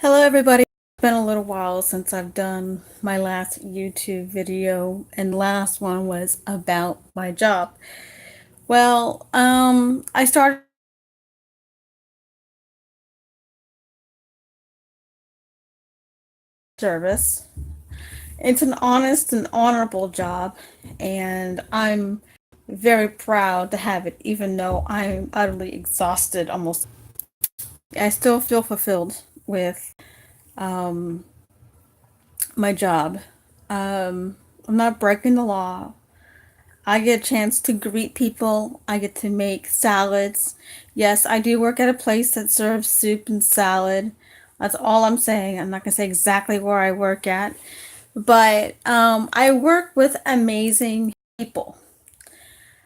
Hello everybody. It's been a little while since I've done my last YouTube video, and the last one was about my job. I started service. It's an honest and honorable job, and I'm very proud to have it, even though I'm utterly exhausted almost. I still feel fulfilled with um, my job. I'm not breaking the law. I get a chance to greet people. I get to make salads. Yes, I do work at a place that serves soup and salad. That's all I'm saying. I'm not going to say exactly where I work at, but I work with amazing people.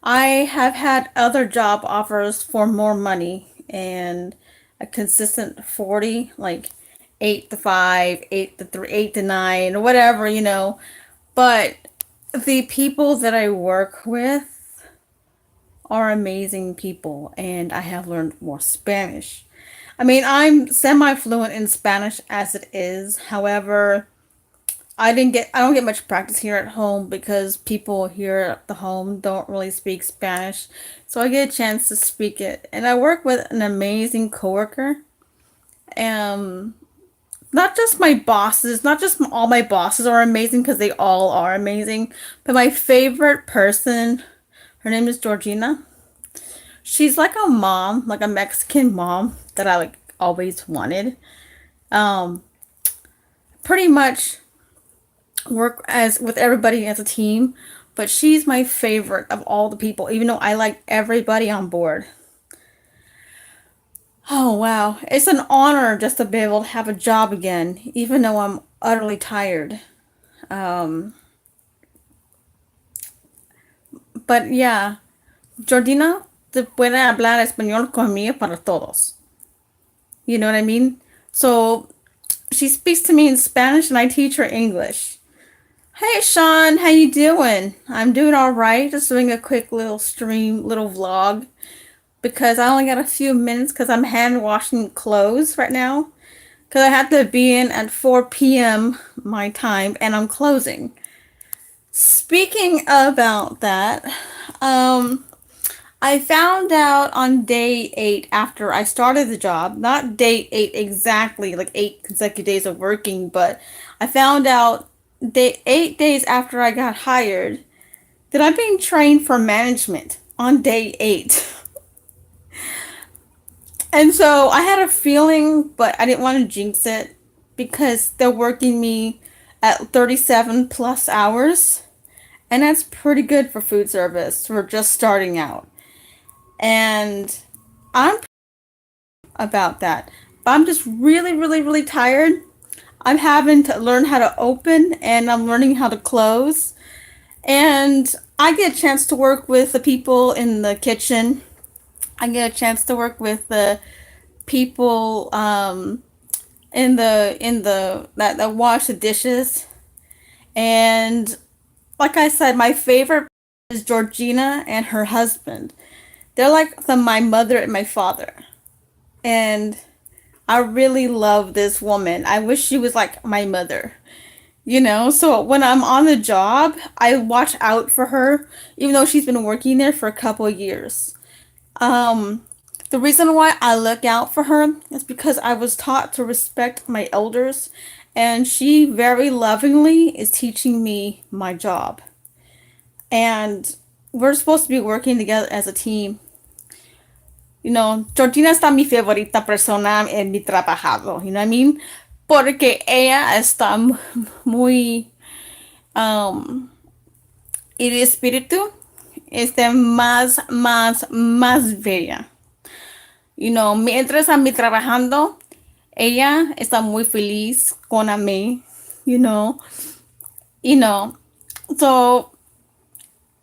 I have had other job offers for more money and a consistent 40, like 8 to 5, 8 to 3, 8 to 9, or whatever, But the people that I work with are amazing people, and I have learned more Spanish. I mean, I'm semi-fluent in Spanish as it is. However, I don't get much practice here at home because people here at the home don't really speak Spanish. So I get a chance to speak it. And I work with an amazing coworker. Um, Not just my bosses, not just all my bosses are amazing because they all are amazing, but my favorite person, her name is Georgina. She's like a mom, like a Mexican mom that I like always wanted. Um, Pretty much work as with everybody as a team, but she's my favorite of all the people, even though I like everybody on board. Oh wow, it's an honor just to be able to have a job again, even though I'm utterly tired. Um, but yeah, Jordina te puede hablar español conmigo para todos. You know what I mean? So she speaks to me in Spanish and I teach her English. Hey Sean, how you doing? I'm doing all right. Just doing a quick little stream, little vlog because I only got a few minutes because I'm hand washing clothes right now because I had to be in at 4 p.m. my time and I'm closing. Speaking about that, um, I found out on day 8 after I started the job, not day 8 exactly, like 8 consecutive days of working, but I found out 8 days after I got hired that I'm being trained for management on day 8. And so I had a feeling, but I didn't want to jinx it because they're working me at 37 plus hours, and that's pretty good for food service. We're just starting out. And I'm about that. But I'm just really, really, really tired. I'm having to learn how to open and I'm learning how to close. And I get a chance to work with the people in the kitchen. I get a chance to work with the people in the that wash the dishes. And like I said, my favorite is Georgina and her husband. They're like my mother and my father. And I really love this woman. I wish she was like my mother. So when I'm on the job, I watch out for her, even though she's been working there for a couple of years. Um, the reason why I look out for her is because I was taught to respect my elders, and she very lovingly is teaching me my job. And we're supposed to be working together as a team. Georgina está mi favorita persona en mi trabajado, you know what I mean? Porque ella está muy, um, el espíritu este más bella. Mientras a mí trabajando, ella está muy feliz con a mí, you know, you know. So,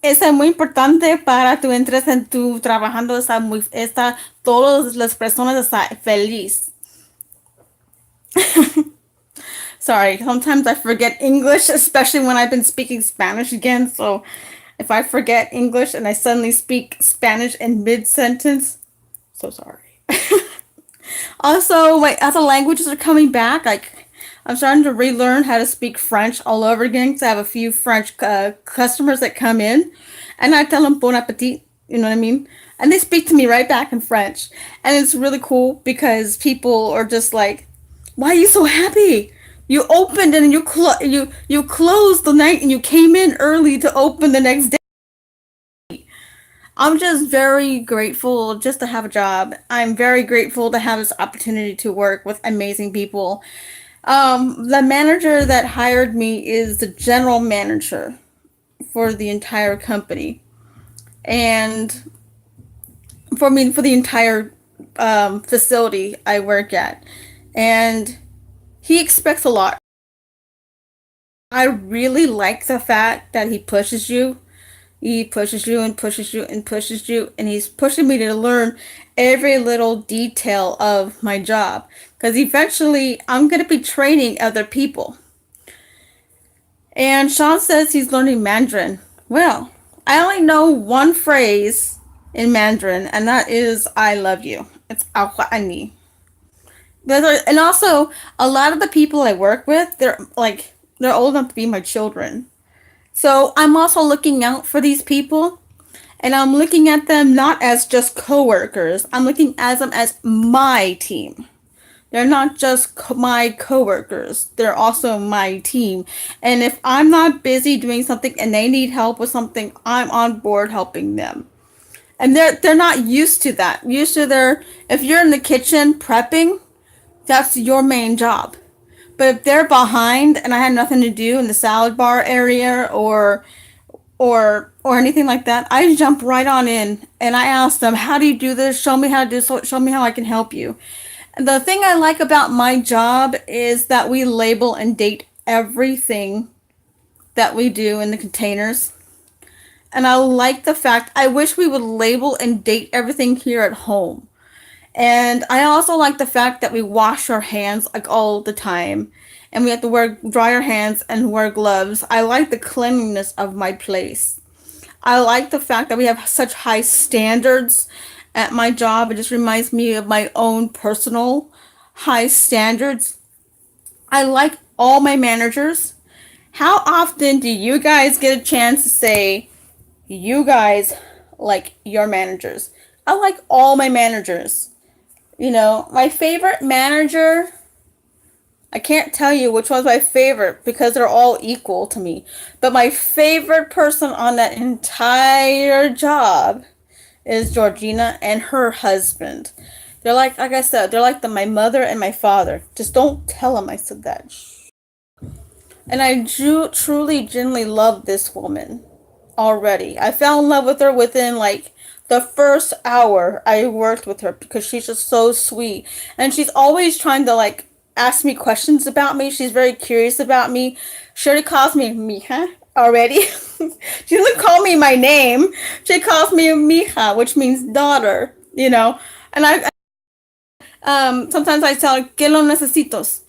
es muy importante para tu entres en tu trabajando, todas las personas están feliz. Sorry, sometimes I forget English, especially when I've been speaking Spanish again. So if I forget English and I suddenly speak Spanish in mid-sentence, so sorry. Also, my other languages are coming back. Like, I'm starting to relearn how to speak French all over again because I have a few French customers that come in, and I tell them bon appetit. You know what I mean? And they speak to me right back in French, and it's really cool because people are just like, "Why are you so happy? You opened and you closed the night and you came in early to open the next day." I'm just very grateful just to have a job. I'm very grateful to have this opportunity to work with amazing people. The manager that hired me is the general manager for the entire company, and for the entire facility I work at, and he expects a lot. I really like the fact that he pushes you. He pushes you and pushes you and pushes you, and he's pushing me to learn every little detail of my job. Because eventually, I'm going to be training other people. And Sean says he's learning Mandarin. Well, I only know one phrase in Mandarin, and that is "I love you." It's "AQUIRIES." And also, a lot of the people I work with, they're old enough to be my children. So I'm also looking out for these people, and I'm looking at them not as just coworkers. I'm looking at them as my team. They're not just my coworkers. They're also my team. And if I'm not busy doing something and they need help with something, I'm on board helping them. And they're not used to that. Used to their if you're in the kitchen prepping, that's your main job. But if they're behind and I had nothing to do in the salad bar area or anything like that, I jump right on in and I ask them, "How do you do this? Show me how to do so. Show me how I can help you." And the thing I like about my job is that we label and date everything that we do in the containers. And I like the fact I wish we would label and date everything here at home. And I also like the fact that we wash our hands like all the time. And we have to wear dry our hands and wear gloves. I like the cleanliness of my place. I like the fact that we have such high standards at my job. It just reminds me of my own personal high standards. I like all my managers. How often do you guys get a chance to say you guys like your managers? I like all my managers. My favorite manager, I can't tell you which one's my favorite because they're all equal to me. But my favorite person on that entire job is Georgina and her husband. They're like I said, they're like my mother and my father. Just don't tell them I said that. And I truly, genuinely love this woman already. I fell in love with her within like the first hour I worked with her because she's just so sweet. And she's always trying to like ask me questions about me. She's very curious about me. She already calls me Mija already. She doesn't call me my name. She calls me Mija, which means daughter. And I sometimes I tell her, ¿Qué lo necesitos?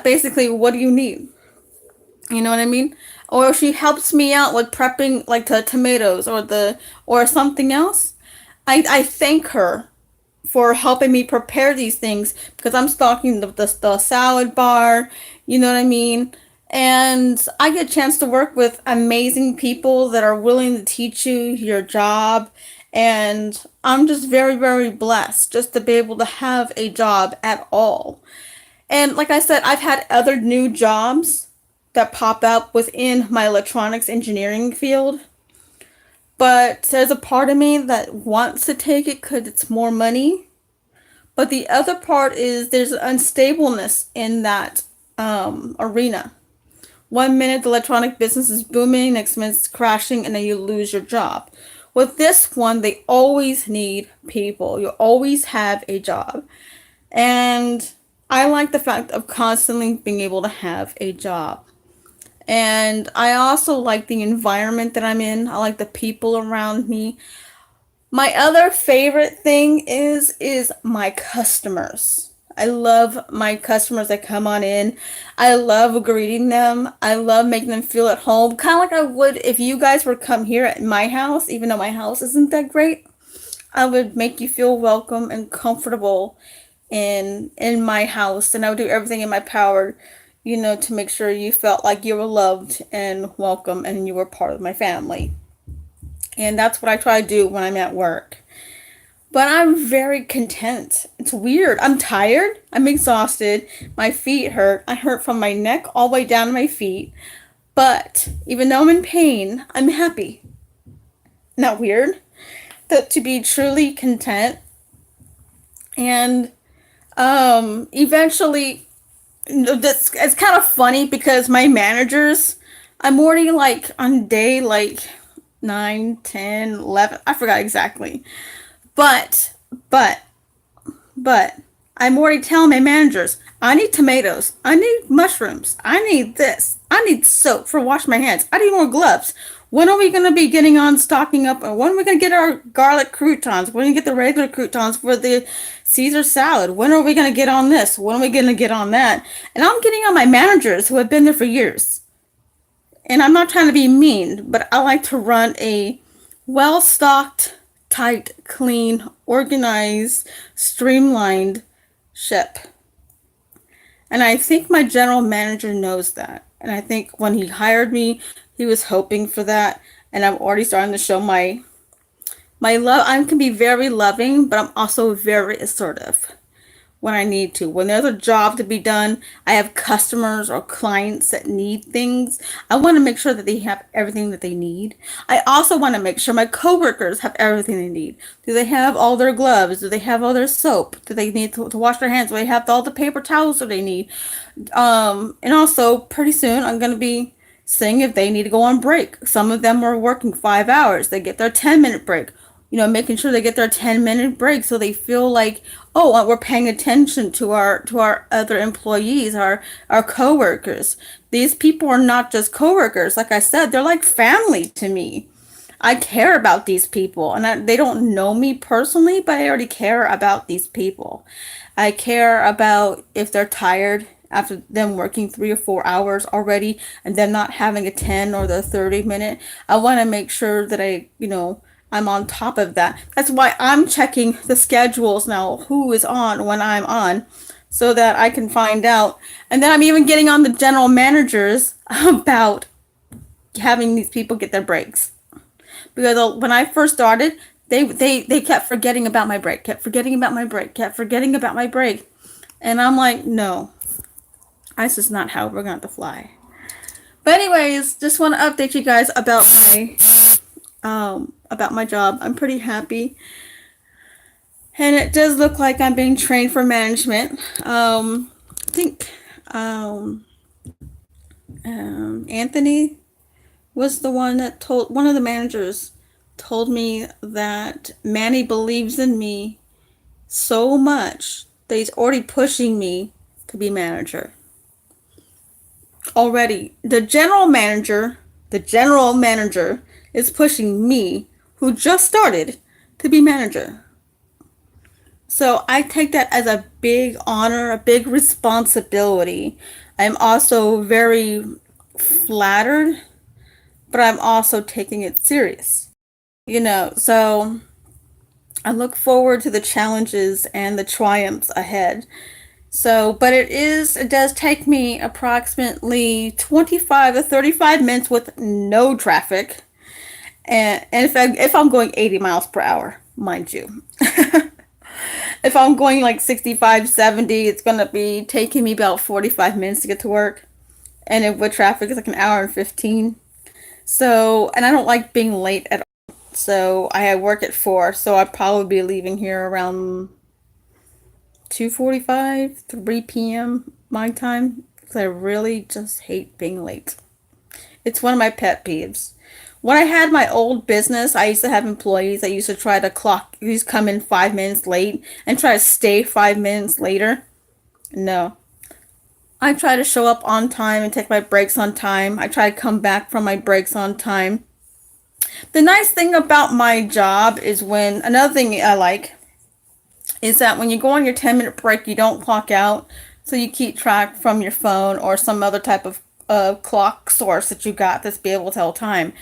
Basically, what do you need? You know what I mean? Or she helps me out with prepping like the tomatoes or something else. I thank her for helping me prepare these things because I'm stocking the salad bar, you know what I mean? And I get a chance to work with amazing people that are willing to teach you your job. And I'm just very, very blessed just to be able to have a job at all. And like I said, I've had other new jobs that pop up within my electronics engineering field. But there's a part of me that wants to take it because it's more money. But the other part is there's unstableness in that arena. One minute the electronic business is booming, next minute it's crashing, and then you lose your job. With this one, they always need people. You always have a job. And I like the fact of constantly being able to have a job. And I also like the environment that I'm in. I like the people around me. My other favorite thing is my customers. I love my customers that come on in. I love greeting them. I love making them feel at home. Kind of like I would if you guys were come here at my house, even though my house isn't that great. I would make you feel welcome and comfortable in my house, and I would do everything in my power, to make sure you felt like you were loved and welcome and you were part of my family. And that's what I try to do when I'm at work. But I'm very content. It's weird. I'm tired. I'm exhausted. My feet hurt. I hurt from my neck all the way down to my feet. But even though I'm in pain, I'm happy. Not weird? That to be truly content. And eventually, that's it's kind of funny because my managers, I'm already like on day like 9, 10, 11. I forgot exactly. But, but, but, I'm already telling my managers, I need tomatoes. I need mushrooms. I need this. I need soap for washing my hands. I need more gloves. When are we going to be getting on stocking up? Or when are we going to get our garlic croutons? When are we get the regular croutons for the Caesar salad? When are we going to get on this? When are we going to get on that? And I'm getting on my managers who have been there for years. And I'm not trying to be mean, but I like to run a well-stocked, tight, clean, organized, streamlined ship. And I think my general manager knows that. And I think when he hired me, he was hoping for that. And I'm already starting to show my love. I can be very loving, but I'm also very assertive when I need to. When there's a job to be done, I have customers or clients that need things. I want to make sure that they have everything that they need. I also want to make sure my coworkers have everything they need. Do they have all their gloves? Do they have all their soap? Do they need to wash their hands? Do they have all the paper towels that they need? And also, pretty soon, I'm going to be seeing if they need to go on break. Some of them are working 5 hours. They get their 10-minute break. Making sure they get their 10-minute break so they feel like, oh, we're paying attention to our other employees, our coworkers. These people are not just coworkers. Like I said, they're like family to me. I care about these people, and they don't know me personally, but I already care about these people. I care about if they're tired after them working 3 or 4 hours already and them not having a 10 or the 30 minute. I want to make sure that I'm on top of that. That's why I'm checking the schedules now, who is on when I'm on, so that I can find out. And then I'm even getting on the general managers about having these people get their breaks. Because when I first started, they kept forgetting about my break, kept forgetting about my break, kept forgetting about my break. And I'm like, no, this is not how we're going to fly. But anyways, just want to update you guys about my job. I'm pretty happy. And it does look like I'm being trained for management. I think Anthony was the one that one of the managers told me that Manny believes in me so much that he's already pushing me to be manager. Already, the general manager is pushing me, who just started, to be manager. So I take that as a big honor, a big responsibility. I'm also very flattered, but I'm also taking it serious. So I look forward to the challenges and the triumphs ahead. So, but it does take me approximately 25 to 35 minutes with no traffic. And if I'm going 80 miles per hour, mind you. If I'm going like 65, 70, it's going to be taking me about 45 minutes to get to work. And with traffic, it's like an hour and 15. So, and I don't like being late at all. So I work at 4, so I'll probably be leaving here around 2:45, 3 p.m. my time. Because I really just hate being late. It's one of my pet peeves. When I had my old business, I used to have employees that used to try to come in 5 minutes late and try to stay 5 minutes later. No. I try to show up on time and take my breaks on time. I try to come back from my breaks on time. The nice thing about my job is another thing I like is that when you go on your 10-minute break, you don't clock out. So you keep track from your phone or some other type of clock source that you got that's be able to tell time.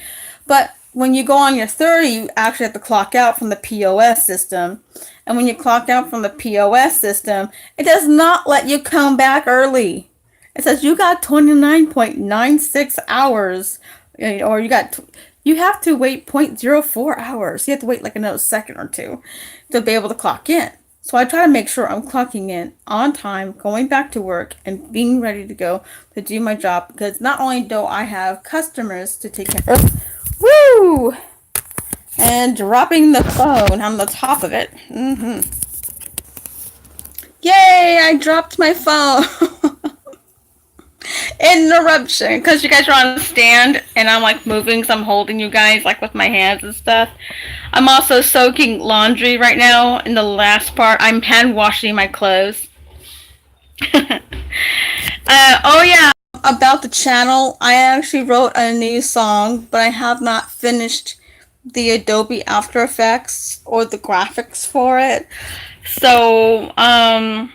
But when you go on your 30, you actually have to clock out from the POS system. And when you clock out from the POS system, it does not let you come back early. It says you got 29.96 hours, or you have to wait 0.04 hours. You have to wait like another second or two to be able to clock in. So I try to make sure I'm clocking in on time, going back to work, and being ready to go to do my job, because not only do I have customers to take care of, woo, and dropping the phone on the top of it. Yay, I dropped my phone. Interruption, because you guys are on a stand and I'm like moving, so I'm holding you guys like with my hands and stuff. I'm also soaking laundry right now. In the last part, I'm hand washing my clothes. Oh yeah, about the channel, I actually wrote a new song, but I have not finished the Adobe After Effects or the graphics for it. So I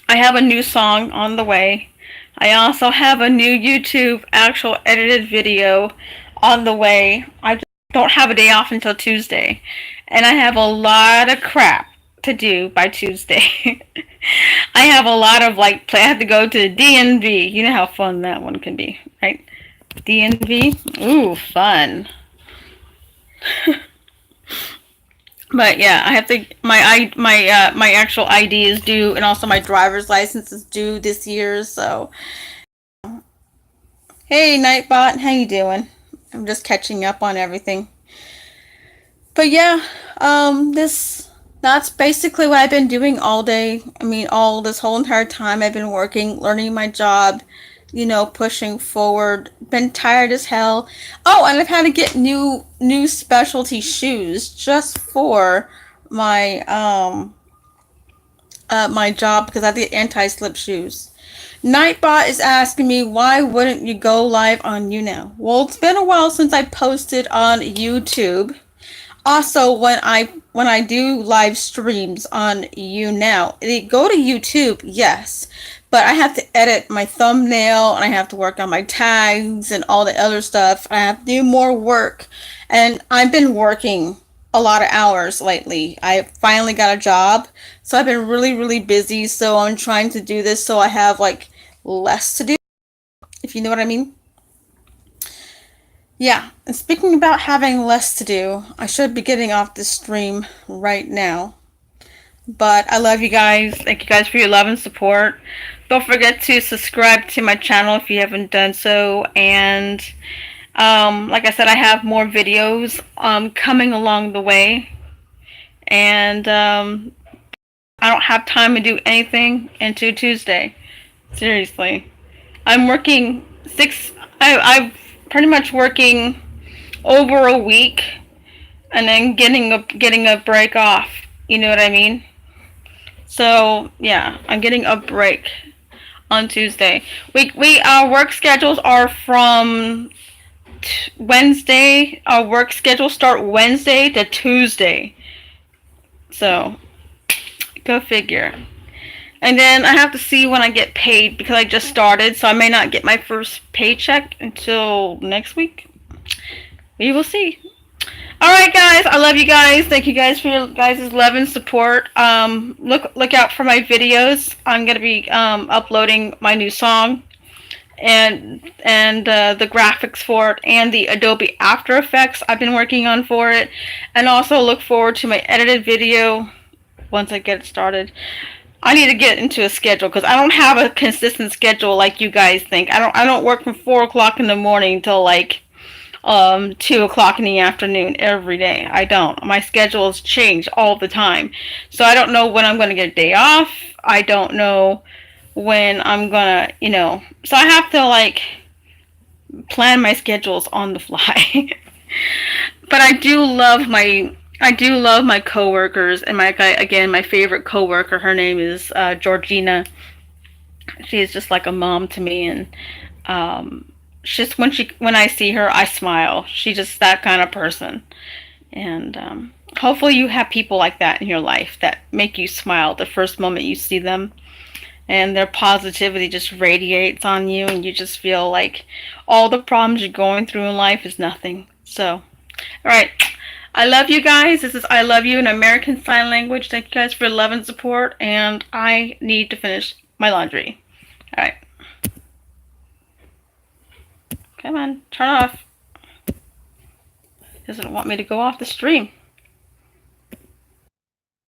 have a new song on the way. I also have a new YouTube actual edited video on the way. I just don't have a day off until Tuesday. And I have a lot of crap to do by Tuesday. I have a lot of I have to go to DNV. You know how fun that one can be, right? DNV? Ooh, fun. But yeah, I have to, my actual ID is due, and also my driver's license is due this year, so. Hey Nightbot, how you doing? I'm just catching up on everything. But yeah, that's basically what I've been doing all day. I mean, all this whole entire time I've been working, learning my job, pushing forward. Been tired as hell. Oh, and I've had to get new specialty shoes just for my my job, because I have to get anti-slip shoes. Nightbot is asking me, why wouldn't you go live on YouNow? Well, it's been a while since I posted on YouTube. Also, when I do live streams on YouNow, they go to YouTube, yes, but I have to edit my thumbnail, and I have to work on my tags and all the other stuff. I have to do more work, and I've been working a lot of hours lately. I finally got a job, so I've been really, really busy, so I'm trying to do this so I have less to do, if you know what I mean. Yeah, and speaking about having less to do, I should be getting off this stream right now. But I love you guys. Thank you guys for your love and support. Don't forget to subscribe to my channel if you haven't done so. And like I said, I have more videos coming along the way. And I don't have time to do anything until Tuesday. Seriously. I'm working I've pretty much working over a week, and then getting a break off. You know what I mean? So yeah, I'm getting a break on Tuesday. Our work schedules are from Wednesday. Our work schedules start Wednesday to Tuesday. So go figure. And then I have to see when I get paid, because I just started, so I may not get my first paycheck until next week. We will see. Alright guys, I love you guys. Thank you guys for your guys' love and support. Look out for my videos. I'm going to be uploading my new song and the graphics for it, and the Adobe After Effects I've been working on for it. And also look forward to my edited video once I get it started. I need to get into a schedule, because I don't have a consistent schedule like you guys think. I don't work from 4 o'clock in the morning till 2 o'clock in the afternoon every day. I don't. My schedule has changed all the time. So I don't know when I'm going to get a day off. I don't know when I'm going to, so I have to plan my schedules on the fly. But I do love my coworkers, and my favorite coworker, her name is Georgina. She's just like a mom to me, and just when I see her, I smile. She's just that kind of person. And hopefully you have people like that in your life that make you smile the first moment you see them, and their positivity just radiates on you, and you just feel like all the problems you're going through in life is nothing. So All right. I love you guys. This is I Love You in American Sign Language. Thank you guys for love and support. And I need to finish my laundry. All right. Come on. Turn off. Doesn't want me to go off the stream.